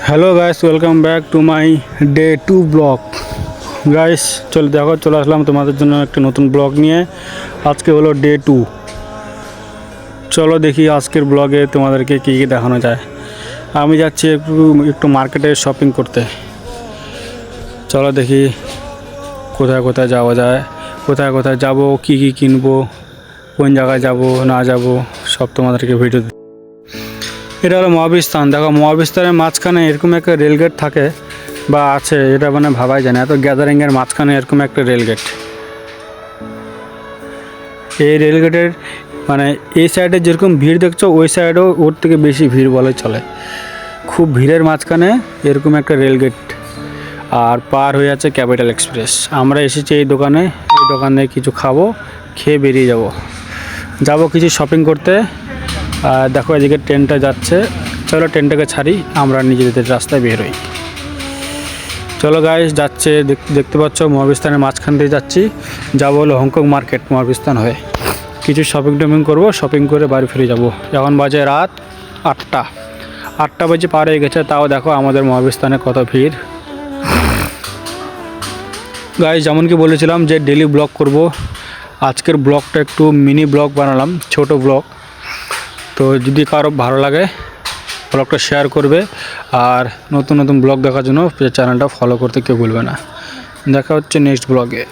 Hello guys, welcome back to my day 2 blog. Guys চলে আসলাম তোমাদের জন্য একটা নতুন ব্লগ নিয়ে। আজকে হলো ডে 2। চলো দেখি আজকের ব্লগে তোমাদেরকে কী কী দেখানো যায়। আমি যাচ্ছি একটু মার্কেটে শপিং করতে। চলো দেখি কোথায় কোথায় যাওয়া যায়, কোথায় কোথায় যাব, কী কী কিনবো, কোন জায়গায় যাব না যাব সব তোমাদেরকে ভিডিও। এটা হলো মহাবীরস্থান। দেখো, মহাবীরস্থানের মাঝখানে এরকম একটা রেলগেট থাকে বা আছে, এটা মানে ভাবাই যায় না, এত গ্যাদারিংয়ের মাঝখানে এরকম একটা রেলগেট। এই রেলগেটের মানে এই সাইডে যেরকম ভিড় দেখছো, ওই সাইডেও ওর থেকে বেশি ভিড় বলে চলে। খুব ভিড়ের মাঝখানে এরকম একটা রেলগেট, আর পার হয়ে যাচ্ছে ক্যাপিটাল এক্সপ্রেস। আমরা এসেছি এই দোকানে কিছু খাবো, খেয়ে বেরিয়ে যাব কিছু শপিং করতে। দেখো এদিকে ট্রেনটা যাচ্ছে, চলো ট্রেনটাকে ছাড়ি, আমরা নিজেদের রাস্তায় বের হই। চলো গাইস, যাচ্ছে দেখতে পাচ্ছ মহাবীরস্থানের মাঝখান দিয়ে যাচ্ছি। যাবো হলো হংকং মার্কেট, মহাবীরস্থান হয়ে কিছু শপিং করবো, শপিং করে বাড়ি ফিরে যাব। এখন বাজে রাত 8টা বাজে পার হয়ে গেছে, তাও দেখো আমাদের মহাবীরস্থানে কত ভিড়। গাইস, যেমন কি বলেছিলাম যে ডেলি ব্লগ করব, আজকের ব্লগটা একটু মিনি ব্লগ বানালাম, ছোট ব্লগ। তো যদি কারো ভালো লাগে ব্লগটা শেয়ার করবে, আর নতুন নতুন ব্লগ দেখার জন্য চ্যানেলটা ফলো করতে কেউ ভুলবে না। দেখা হচ্ছে নেক্সট ব্লগে।